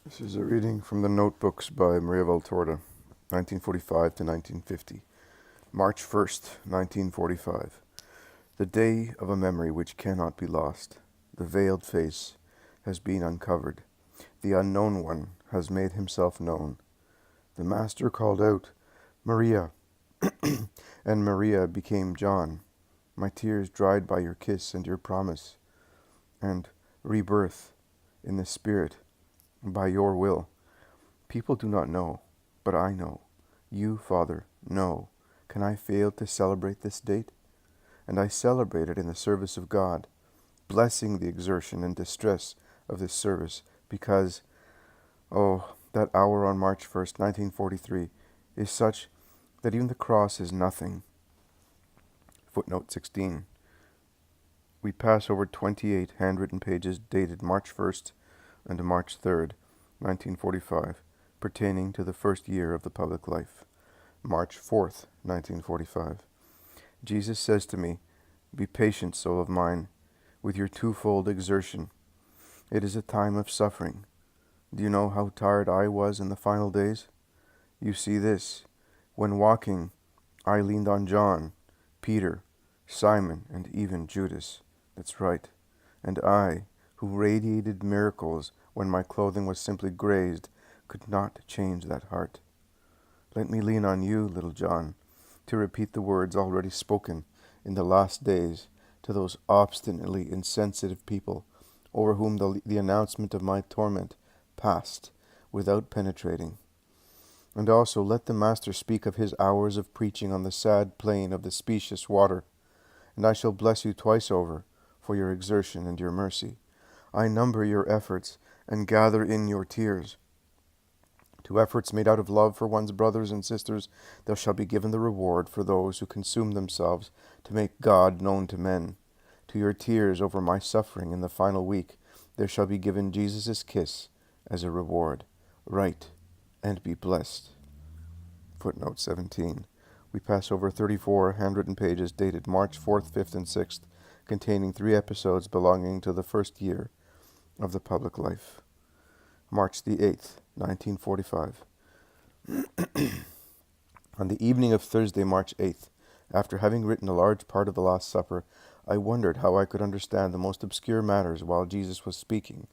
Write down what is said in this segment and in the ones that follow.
This is a reading from the notebooks by Maria Valtorta, 1945 to 1950. March 1st, 1945. The day of a memory which cannot be lost. The veiled face has been uncovered. The unknown one has made himself known. The Master called out, Maria, and Maria became John. My tears dried by your kiss and your promise, and rebirth in the Spirit by your will. People do not know, but I know. You, Father, know. Can I fail to celebrate this date? And I celebrate it in the service of God, blessing the exertion and distress of this service, because, that hour on March 1st, 1943, is such that even the cross is nothing. Footnote 16. We pass over 28 handwritten pages dated March 1st and March 3rd, 1945, pertaining to the first year of the public life. March 4th, 1945. Jesus says to me, Be patient, soul of mine, with your twofold exertion. It is a time of suffering. Do you know how tired I was in the final days? You see this. When walking, I leaned on John, Peter, Simon, and even Judas. That's right. And I, who radiated miracles when my clothing was simply grazed, could not change that heart. Let me lean on you, little John, to repeat the words already spoken in the last days to those obstinately insensitive people over whom the announcement of my torment passed without penetrating. And also let the Master speak of his hours of preaching on the sad plain of the specious water, and I shall bless you twice over for your exertion and your mercy. I number your efforts and gather in your tears. To efforts made out of love for one's brothers and sisters, there shall be given the reward for those who consume themselves to make God known to men. To your tears over my suffering in the final week, there shall be given Jesus' kiss as a reward. Write and be blessed. Footnote 17. We pass over 34 handwritten pages dated March 4th, 5th, and 6th, containing 3 episodes belonging to the first year of the public life. March the 8th, 1945. On the evening of Thursday, March 8th, after having written a large part of the Last Supper, I wondered how I could understand the most obscure matters while Jesus was speaking,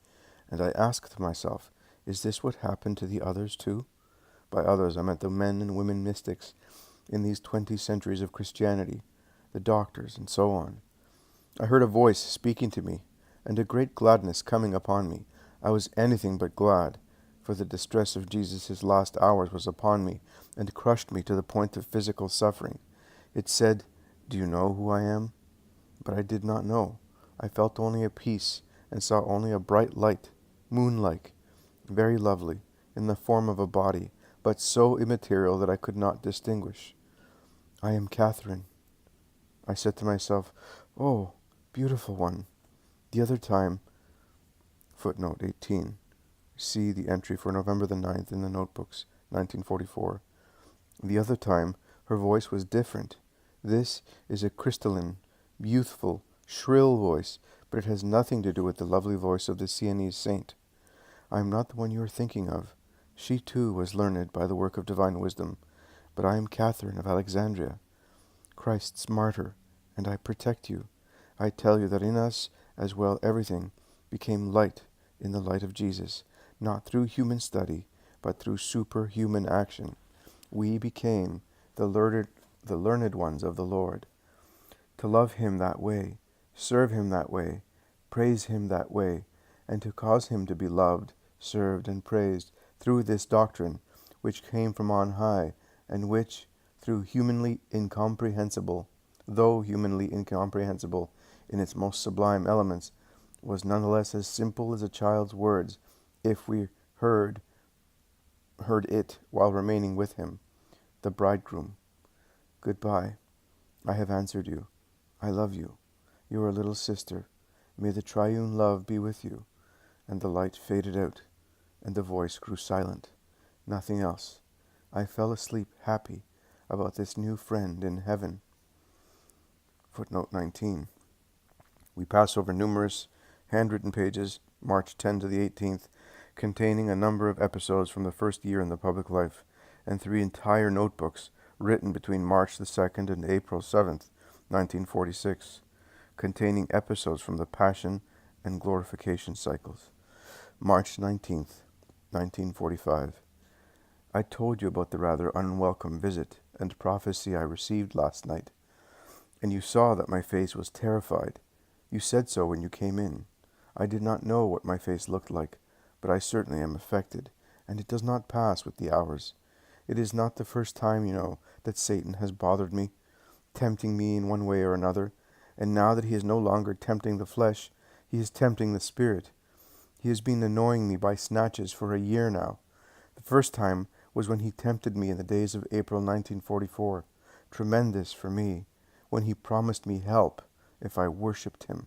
and I asked myself, is this what happened to the others too? By others I meant the men and women mystics in these 20 centuries of Christianity, the doctors, and so on. I heard a voice speaking to me, and a great gladness coming upon me. I was anything but glad, for the distress of Jesus' last hours was upon me, and crushed me to the point of physical suffering. It said, Do you know who I am? But I did not know. I felt only a peace, and saw only a bright light, moon-like, very lovely, in the form of a body, but so immaterial that I could not distinguish. I am Catherine. I said to myself, Oh, beautiful one. The other time, footnote 18. See the entry for November the 9th in the notebooks, 1944. The other time, her voice was different. This is a crystalline, youthful, shrill voice, but it has nothing to do with the lovely voice of the Sienese saint. I am not the one you are thinking of. She too was learned by the work of divine wisdom, but I am Catherine of Alexandria, Christ's martyr, and I protect you. I tell you that in us as well everything became light in the light of Jesus, not through human study, but through superhuman action. We became the learned ones of the Lord. To love him that way, serve him that way, praise him that way, and to cause him to be loved, served, and praised through this doctrine, which came from on high, and which, though humanly incomprehensible in its most sublime elements, was nonetheless as simple as a child's words, if we heard it while remaining with him, the bridegroom. Goodbye. I have answered you. I love you. You are a little sister. May the triune love be with you. And the light faded out, and the voice grew silent. Nothing else. I fell asleep happy about this new friend in heaven. Footnote 19. We pass over numerous handwritten pages, March 10 to the 18th, containing a number of episodes from the first year in the public life, and 3 entire notebooks written between March the 2nd and April 7th, 1946, containing episodes from the Passion and Glorification cycles. March 19th, 1945. I told you about the rather unwelcome visit and prophecy I received last night, and you saw that my face was terrified. You said so when you came in. I did not know what my face looked like, but I certainly am affected, and it does not pass with the hours. It is not the first time, you know, that Satan has bothered me, tempting me in one way or another, and now that he is no longer tempting the flesh, he is tempting the spirit. He has been annoying me by snatches for a year now. The first time was when he tempted me in the days of April 1944, tremendous for me, when he promised me help if I worshipped him.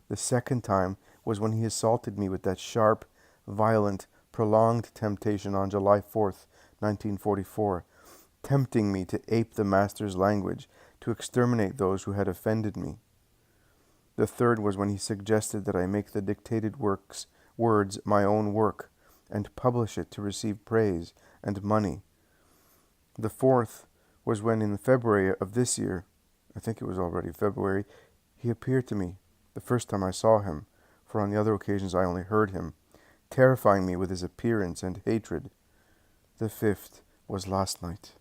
The second time was when he assaulted me with that sharp, violent, prolonged temptation on July 4th, 1944, tempting me to ape the Master's language, to exterminate those who had offended me. The third was when he suggested that I make the dictated words my own work, and publish it to receive praise and money. The fourth was when in February of this year, I think it was already February, he appeared to me, the first time I saw him, for on the other occasions I only heard him, terrifying me with his appearance and hatred. The fifth was last night.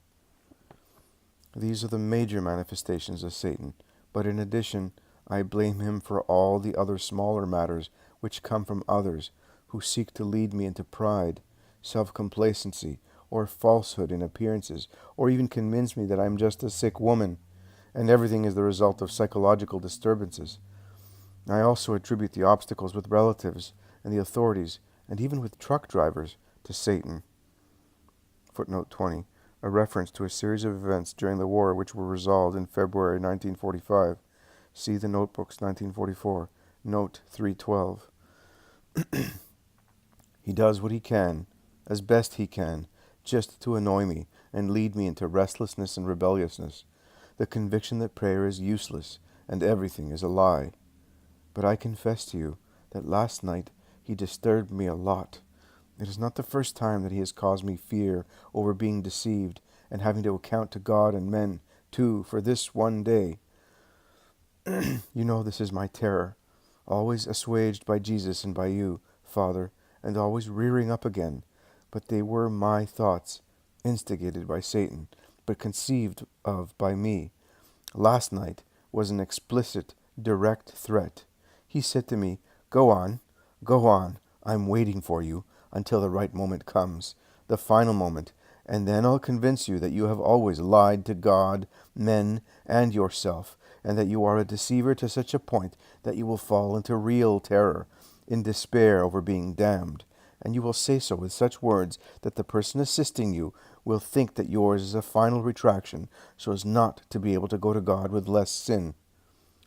These are the major manifestations of Satan, but in addition, I blame him for all the other smaller matters which come from others who seek to lead me into pride, self-complacency, or falsehood in appearances, or even convince me that I am just a sick woman, and everything is the result of psychological disturbances. I also attribute the obstacles with relatives and the authorities, and even with truck drivers, to Satan. Footnote 20. A reference to a series of events during the war which were resolved in February 1945. See the Notebooks 1944, Note 312. He does what he can, as best he can, just to annoy me and lead me into restlessness and rebelliousness, the conviction that prayer is useless and everything is a lie. But I confess to you that last night he disturbed me a lot. It is not the first time that he has caused me fear over being deceived and having to account to God and men, too, for this one day. You know this is my terror, always assuaged by Jesus and by you, Father, and always rearing up again. But they were my thoughts, instigated by Satan, but conceived of by me. Last night was an explicit, direct threat. He said to me, go on, I'm waiting for you until the right moment comes, the final moment, and then I'll convince you that you have always lied to God, men, and yourself, and that you are a deceiver to such a point that you will fall into real terror, in despair over being damned, and you will say so with such words that the person assisting you will think that yours is a final retraction, so as not to be able to go to God with less sin.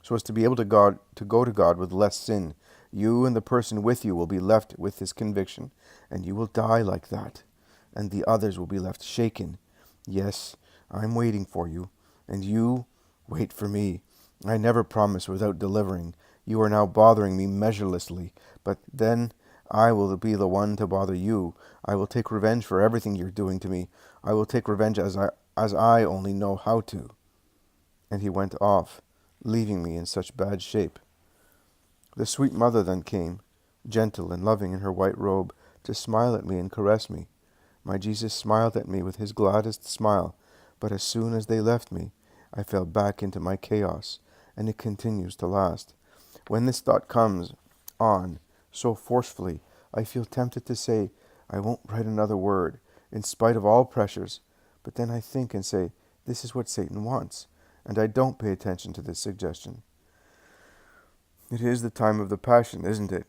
Go to God with less sin. You and the person with you will be left with this conviction, and you will die like that, and the others will be left shaken. Yes, I'm waiting for you, and you wait for me. I never promise without delivering. You are now bothering me measurelessly, but then I will be the one to bother you. I will take revenge for everything you're doing to me. I will take revenge as I only know how to. And he went off, leaving me in such bad shape. The sweet mother then came, gentle and loving in her white robe, to smile at me and caress me. My Jesus smiled at me with his gladdest smile, but as soon as they left me, I fell back into my chaos, and it continues to last. When this thought comes on so forcefully, I feel tempted to say, I won't write another word, in spite of all pressures. But then I think and say, this is what Satan wants, and I don't pay attention to this suggestion. It is the time of the Passion, isn't it?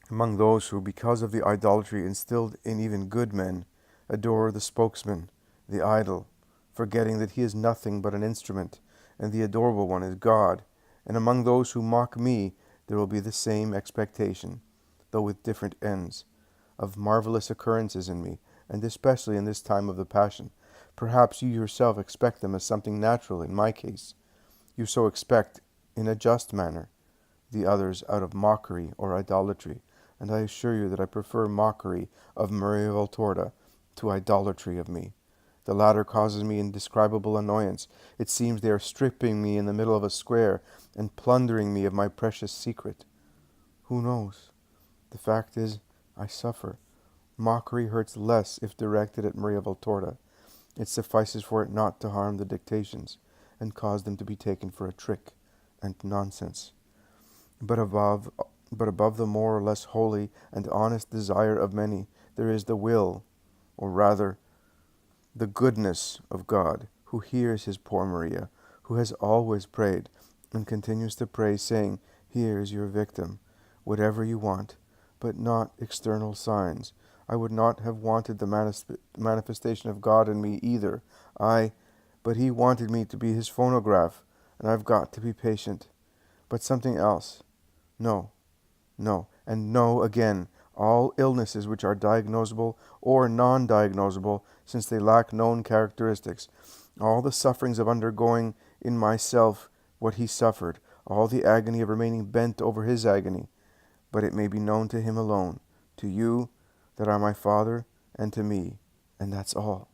Among those who, because of the idolatry instilled in even good men, adore the spokesman, the idol, forgetting that he is nothing but an instrument, and the adorable one is God. And among those who mock me, there will be the same expectation, though with different ends, of marvelous occurrences in me, and especially in this time of the Passion. Perhaps you yourself expect them as something natural in my case. You so expect in a just manner, the others out of mockery or idolatry, and I assure you that I prefer mockery of Maria Valtorta to idolatry of me. The latter causes me indescribable annoyance. It seems they are stripping me in the middle of a square and plundering me of my precious secret. Who knows? The fact is, I suffer. Mockery hurts less if directed at Maria Valtorta. It suffices for it not to harm the dictations, and cause them to be taken for a trick and nonsense. But above the more or less holy and honest desire of many, there is the will, or rather, the goodness of God, who hears his poor Maria, who has always prayed, and continues to pray, saying, Here is your victim, whatever you want, but not external signs. I would not have wanted the manifestation of God in me either. But he wanted me to be his phonograph, and I've got to be patient. But something else. No, and no again. All illnesses which are diagnosable or non-diagnosable, since they lack known characteristics. All the sufferings of undergoing in myself what he suffered. All the agony of remaining bent over his agony. But it may be known to him alone, to you that are my Father, and to me, and that's all.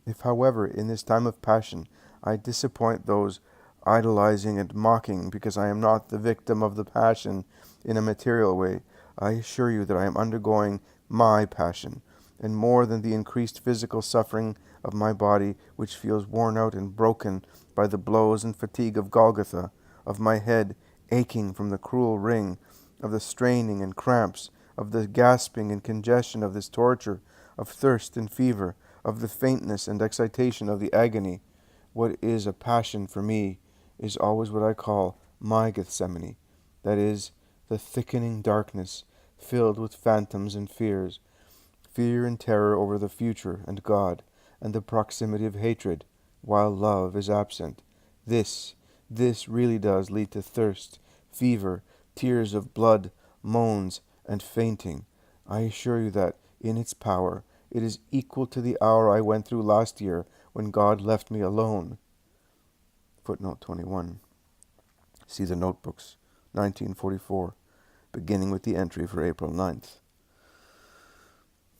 If, however, in this time of passion, I disappoint those idolizing and mocking because I am not the victim of the passion in a material way, I assure you that I am undergoing my passion, and more than the increased physical suffering of my body, which feels worn out and broken by the blows and fatigue of Golgotha, of my head aching from the cruel ring, of the straining and cramps, of the gasping and congestion of this torture, of thirst and fever, of the faintness and excitation of the agony. What is a passion for me is always what I call my Gethsemane, that is, the thickening darkness, filled with phantoms and fears, fear and terror over the future and God, and the proximity of hatred, while love is absent. This really does lead to thirst, fever, tears of blood, moans, and fainting. I assure you that, in its power, it is equal to the hour I went through last year when God left me alone. Footnote 21. See the notebooks, 1944, beginning with the entry for April 9th.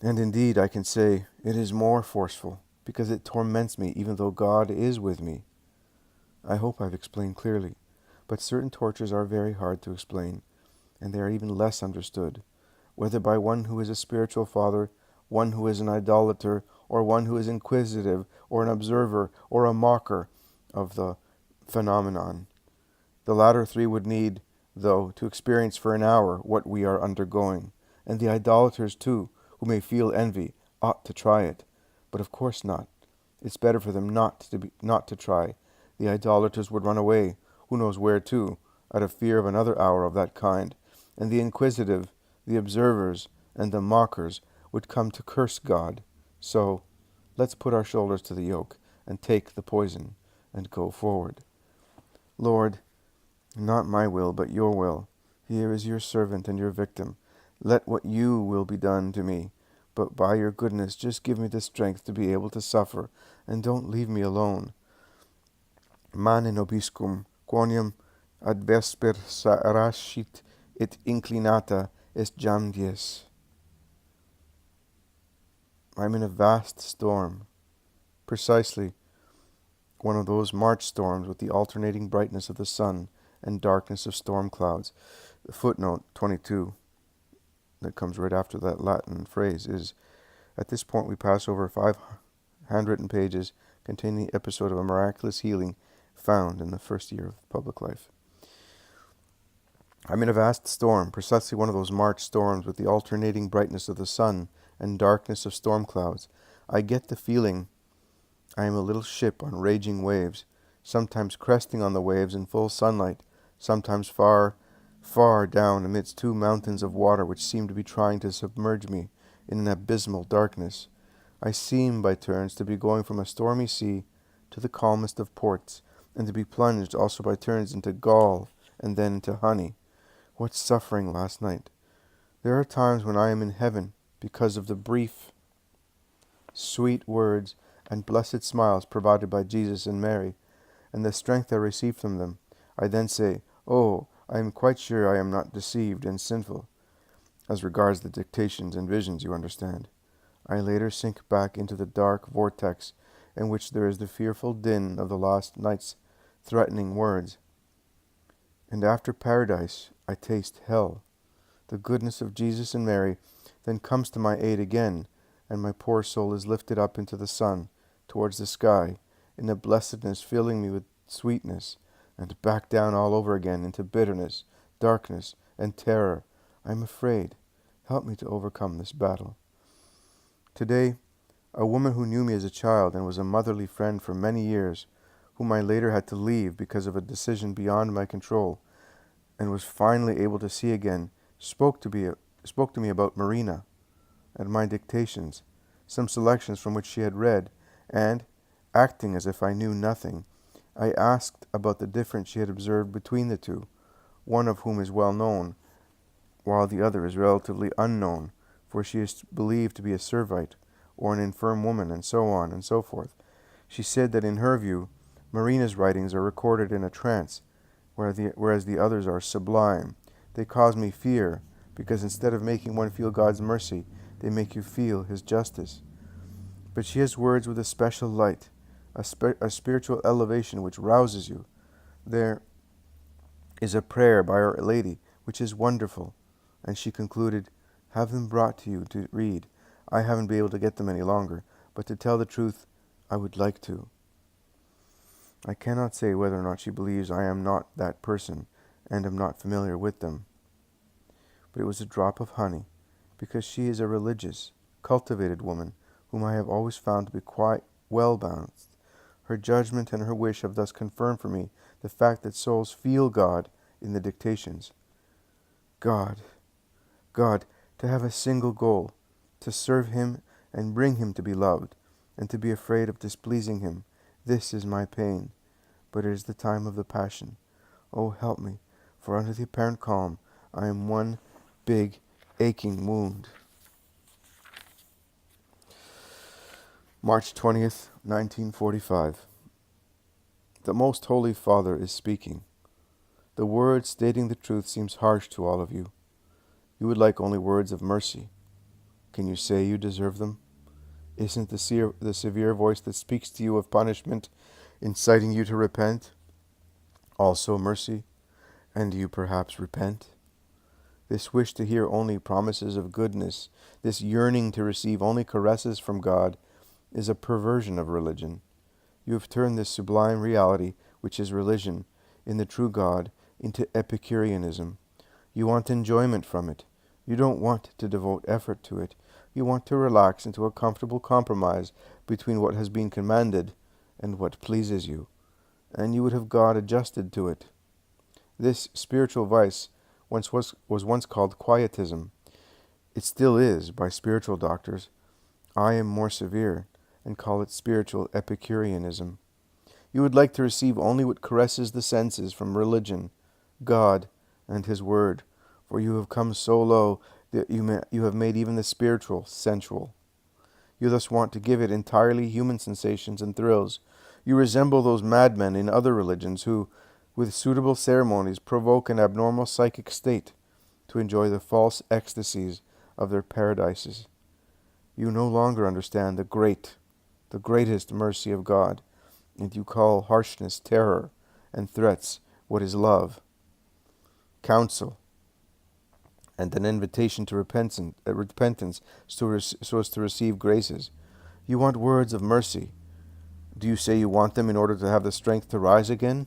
And indeed, I can say, it is more forceful, because it torments me even though God is with me. I hope I've explained clearly, but certain tortures are very hard to explain, and they are even less understood, whether by one who is a spiritual father, one who is an idolater, or one who is inquisitive, or an observer, or a mocker of the phenomenon. The latter three would need, though, to experience for an hour what we are undergoing, and the idolaters, too, who may feel envy, ought to try it. But of course not. It's better for them not to try. The idolaters would run away, who knows where to, out of fear of another hour of that kind, and the inquisitive, the observers, and the mockers would come to curse God. So, let's put our shoulders to the yoke, and take the poison, and go forward. Lord, not my will, but your will. Here is your servant and your victim. Let what you will be done to me, but by your goodness just give me the strength to be able to suffer, and don't leave me alone. Mane nobiscum, quoniam ad vesper sarascit et inclinata est jam dies. I'm in a vast storm, precisely one of those March storms with the alternating brightness of the sun and darkness of storm clouds. The footnote 22 that comes right after that Latin phrase is, at this point we pass over 5 handwritten pages containing the episode of a miraculous healing found in the first year of public life. I'm in a vast storm, precisely one of those March storms with the alternating brightness of the sun and darkness of storm clouds. I get the feeling I am a little ship on raging waves, sometimes cresting on the waves in full sunlight, sometimes far, far down amidst 2 mountains of water which seem to be trying to submerge me in an abysmal darkness. I seem by turns to be going from a stormy sea to the calmest of ports, and to be plunged also by turns into gall and then into honey. What suffering last night! There are times when I am in heaven because of the brief, sweet words and blessed smiles provided by Jesus and Mary, and the strength I receive from them. I then say, oh, I am quite sure I am not deceived and sinful. as regards the dictations and visions, you understand. I later sink back into the dark vortex in which there is the fearful din of the lost night's threatening words. And after paradise, I taste hell. The goodness of Jesus and Mary then comes to my aid again, and my poor soul is lifted up into the sun, towards the sky, in a blessedness filling me with sweetness, and back down all over again into bitterness, darkness, and terror. I am afraid. Help me to overcome this battle. Today, a woman who knew me as a child and was a motherly friend for many years, whom I later had to leave because of a decision beyond my control, and was finally able to see again, spoke to me about Marina and my dictations, some selections from which she had read, and, acting as if I knew nothing, I asked about the difference she had observed between the two, one of whom is well known, while the other is relatively unknown, for she is believed to be a Servite, or an infirm woman, and so on and so forth. She said that in her view, Marina's writings are recorded in a trance, whereas the others are sublime. They cause me fear, because instead of making one feel God's mercy, they make you feel His justice. But she has words with a special light, a spiritual elevation which rouses you. There is a prayer by Our Lady which is wonderful, and she concluded, "Have them brought to you to read. I haven't been able to get them any longer, but to tell the truth, I would like to." I cannot say whether or not she believes I am not that person, and am not familiar with them. But it was a drop of honey, because she is a religious, cultivated woman, whom I have always found to be quite well balanced. Her judgment and her wish have thus confirmed for me the fact that souls feel God in the dictations. God, to have a single goal, to serve Him and bring Him to be loved, and to be afraid of displeasing Him. This is my pain, but it is the time of the Passion. Oh, help me, for under the apparent calm, I am one big, aching wound. March 20th, 1945. The Most Holy Father is speaking. The word stating the truth seems harsh to all of you. You would like only words of mercy. Can you say you deserve them? Isn't the severe voice that speaks to you of punishment inciting you to repent also mercy? And do you perhaps repent? This wish to hear only promises of goodness, this yearning to receive only caresses from God, is a perversion of religion. You have turned this sublime reality, which is religion, in the true God, into Epicureanism. You want enjoyment from it. You don't want to devote effort to it. You want to relax into a comfortable compromise between what has been commanded and what pleases you, and you would have God adjusted to it. This spiritual vice was once called quietism. It still is by spiritual doctors. I am more severe, and call it spiritual Epicureanism. You would like to receive only what caresses the senses from religion, God, and His Word, for you have come so low that you have made even the spiritual sensual. You thus want to give it entirely human sensations and thrills. You resemble those madmen in other religions who, with suitable ceremonies, provoke an abnormal psychic state to enjoy the false ecstasies of their paradises. You no longer understand the greatest mercy of God, and you call harshness terror, and threats what is love, counsel, and an invitation to repentance so as to receive graces. You want words of mercy. Do you say you want them in order to have the strength to rise again?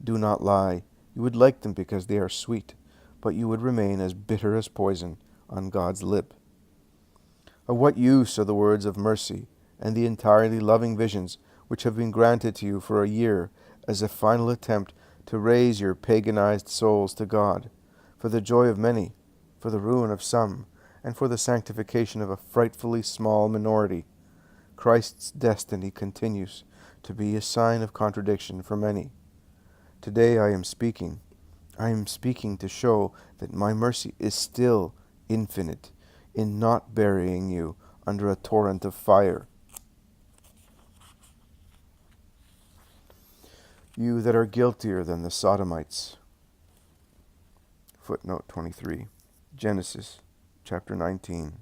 Do not lie. You would like them because they are sweet, but you would remain as bitter as poison on God's lip. Of what use are the words of mercy and the entirely loving visions which have been granted to you for a year as a final attempt to raise your paganized souls to God, for the joy of many, for the ruin of some, and for the sanctification of a frightfully small minority? Christ's destiny continues to be a sign of contradiction for many. Today I am speaking to show that my mercy is still infinite in not burying you under a torrent of fire. You that are guiltier than the Sodomites. Footnote 23. Genesis chapter 19,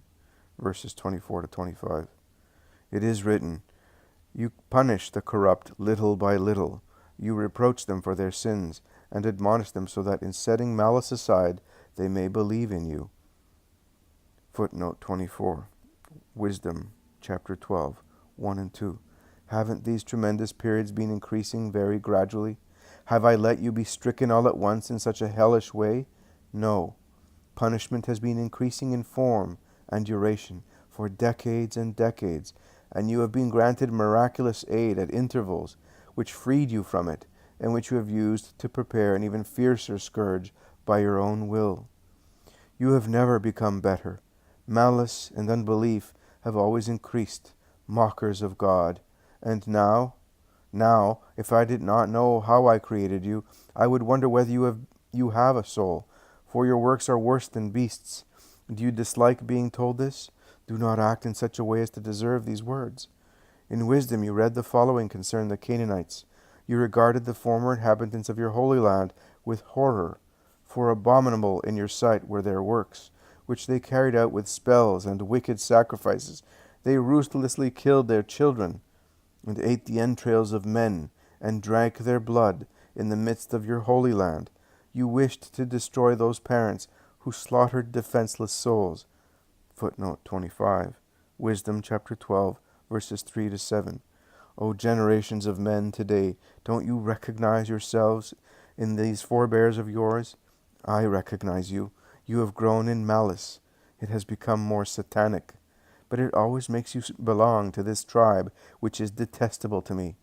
verses 24 to 25. It is written, "You punish the corrupt little by little. You reproach them for their sins, and admonish them so that in setting malice aside, they may believe in you." Footnote 24. Wisdom, chapter 12, 1 and 2. Haven't these tremendous periods been increasing very gradually? Have I let you be stricken all at once in such a hellish way? No. Punishment has been increasing in form and duration for decades and decades, and you have been granted miraculous aid at intervals, which freed you from it, and which you have used to prepare an even fiercer scourge by your own will. You have never become better. Malice and unbelief have always increased, mockers of God. And now, if I did not know how I created you, I would wonder whether you have a soul, for your works are worse than beasts. Do you dislike being told this? Do not act in such a way as to deserve these words. In wisdom you read the following concerning the Canaanites. You regarded the former inhabitants of your holy land with horror, for abominable in your sight were their works, which they carried out with spells and wicked sacrifices. They ruthlessly killed their children, and ate the entrails of men, and drank their blood in the midst of your holy land. You wished to destroy those parents who slaughtered defenseless souls. Footnote 25. Wisdom chapter 12, verses 3 to 7. O generations of men today, don't you recognize yourselves in these forebears of yours? I recognize you. You have grown in malice. It has become more satanic. But it always makes you belong to this tribe, which is detestable to me.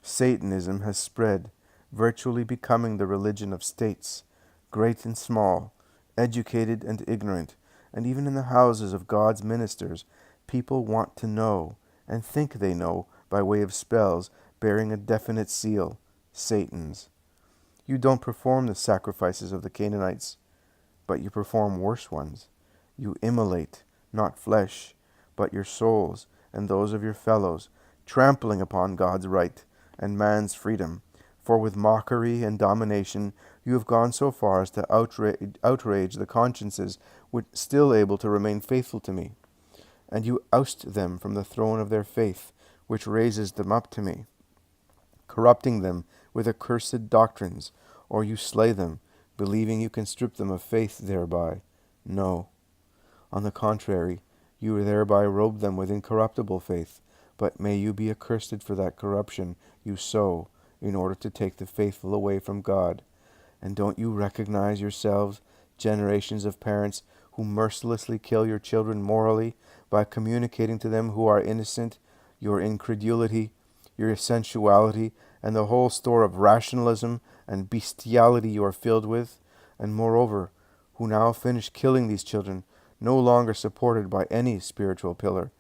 Satanism has spread, virtually becoming the religion of states, great and small, educated and ignorant, and even in the houses of God's ministers, people want to know, and think they know, by way of spells bearing a definite seal, Satan's. You don't perform the sacrifices of the Canaanites, but you perform worse ones. You immolate, not flesh, but your souls and those of your fellows, trampling upon God's right and man's freedom. For with mockery and domination you have gone so far as to outrage the consciences which still able to remain faithful to me. And you oust them from the throne of their faith, which raises them up to me, corrupting them with accursed doctrines, or you slay them, believing you can strip them of faith thereby. No. On the contrary, you thereby robe them with incorruptible faith, but may you be accursed for that corruption you sow, in order to take the faithful away from God. And don't you recognize yourselves, generations of parents who mercilessly kill your children morally by communicating to them who are innocent your incredulity, your sensuality, and the whole store of rationalism and bestiality you are filled with, and moreover, who now finish killing these children, no longer supported by any spiritual pillar,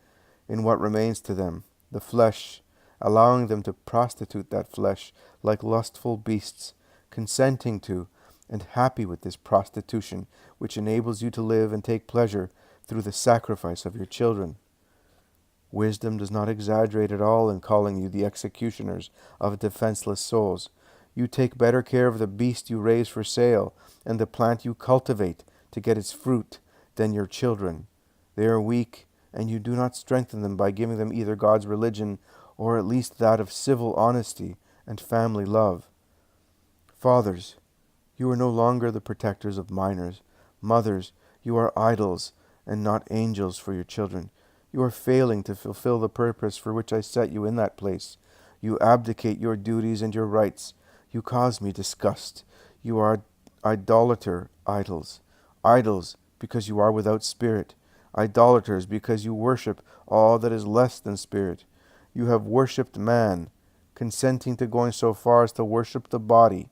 in what remains to them, the flesh, allowing them to prostitute that flesh like lustful beasts, consenting to and happy with this prostitution, which enables you to live and take pleasure through the sacrifice of your children. Wisdom does not exaggerate at all in calling you the executioners of defenseless souls. You take better care of the beast you raise for sale and the plant you cultivate to get its fruit than your children. They are weak, and you do not strengthen them by giving them either God's religion or at least that of civil honesty and family love. Fathers, you are no longer the protectors of minors. Mothers, you are idols and not angels for your children. You are failing to fulfill the purpose for which I set you in that place. You abdicate your duties and your rights. You cause me disgust. You are idolater idols. Idols because you are without spirit. Idolaters because you worship all that is less than spirit. You have worshipped man, consenting to going so far as to worship the body,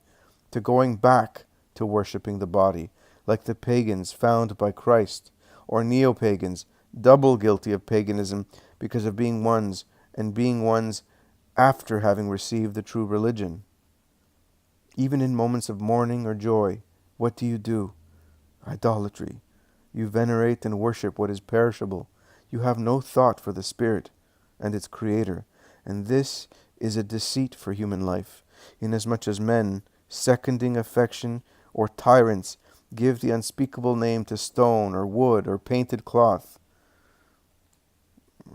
to going back to worshipping the body, like the pagans found by Christ, or neo-pagans, double guilty of paganism because of being ones, and being ones after having received the true religion. Even in moments of mourning or joy, what do? Idolatry. You venerate and worship what is perishable. You have no thought for the spirit and its creator, and this is a deceit for human life, inasmuch as men, seconding affection or tyrants, Give the unspeakable name to stone or wood or painted cloth.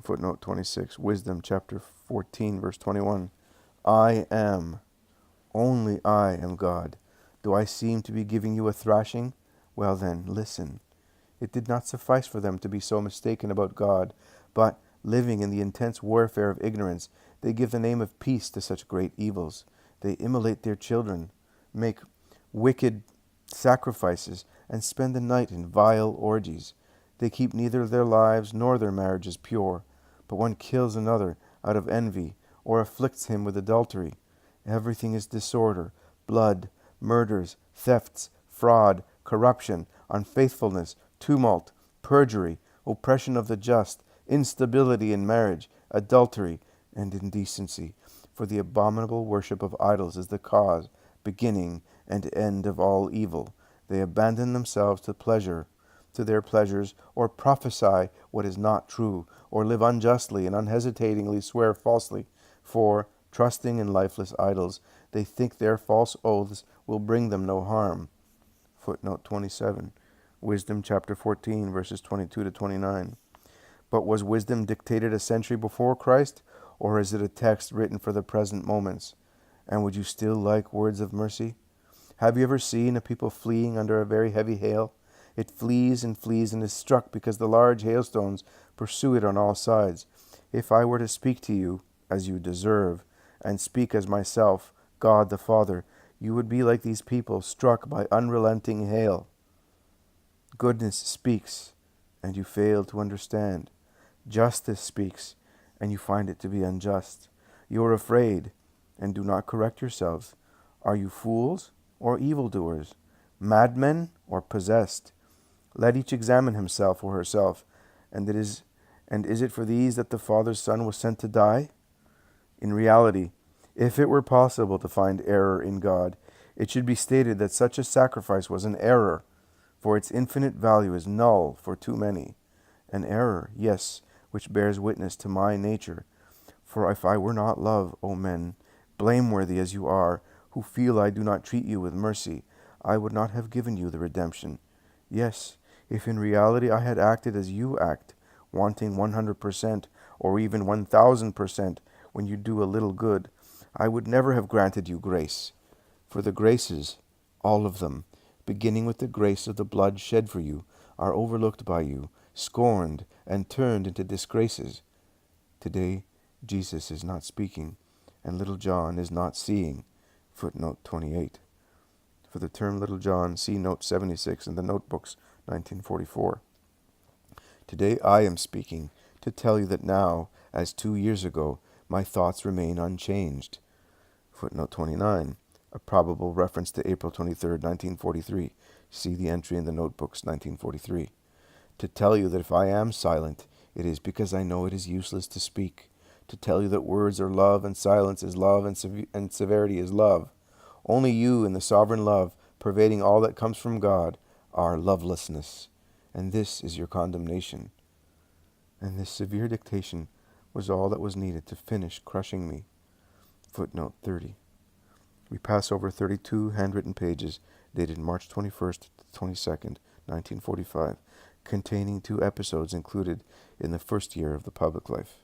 Footnote 26, Wisdom chapter 14, verse 21. I am, only I am God. Do I seem to be giving you a thrashing? Well then, listen. It did not suffice for them to be so mistaken about God, but, living in the intense warfare of ignorance, they give the name of peace to such great evils. They immolate their children, make wicked sacrifices, and spend the night in vile orgies. They keep neither their lives nor their marriages pure, but one kills another out of envy, or afflicts him with adultery. Everything is disorder, blood, murders, thefts, fraud, corruption, unfaithfulness, tumult, perjury, oppression of the just, instability in marriage, adultery, and indecency. For the abominable worship of idols is the cause, beginning, and end of all evil. They abandon themselves to their pleasures, or prophesy what is not true, or live unjustly and unhesitatingly swear falsely. For, trusting in lifeless idols, they think their false oaths will bring them no harm. Footnote 27, Wisdom chapter 14, verses 22 to 29. But was wisdom dictated a century before Christ, or is it a text written for the present moments? And would you still like words of mercy? Have you ever seen a people fleeing under a very heavy hail? It flees and is struck because the large hailstones pursue it on all sides. If I were to speak to you, as you deserve, and speak as myself, God the Father, you would be like these people struck by unrelenting hail. Goodness speaks, and you fail to understand. Justice speaks, and you find it to be unjust. You are afraid, and do not correct yourselves. Are you fools or evildoers, madmen or possessed? Let each examine himself or herself, and is it for these that the Father's Son was sent to die? In reality, if it were possible to find error in God, it should be stated that such a sacrifice was an error, for its infinite value is null for too many. An error, yes, which bears witness to my nature. For if I were not love, O men, blameworthy as you are, who feel I do not treat you with mercy, I would not have given you the redemption. Yes, if in reality I had acted as you act, wanting 100% or even 1000% when you do a little good, I would never have granted you grace. For the graces, all of them, beginning with the grace of the blood shed for you, are overlooked by you, scorned, and turned into disgraces. Today, Jesus is not speaking, and little John is not seeing. Footnote 28. For the term Little John, see note 76 in the notebooks, 1944. Today I am speaking to tell you that now, as 2 years ago, my thoughts remain unchanged. Footnote 29. A probable reference to April 23, 1943. See the entry in the notebooks, 1943. To tell you that if I am silent, it is because I know it is useless to speak. To tell you that words are love, and silence is love, and severity is love. Only you, in the sovereign love, pervading all that comes from God, are lovelessness. And this is your condemnation. And this severe dictation was all that was needed to finish crushing me. Footnote 30. We pass over 32 handwritten pages dated March 21st to 22nd, 1945, containing 2 episodes included in the first year of the public life.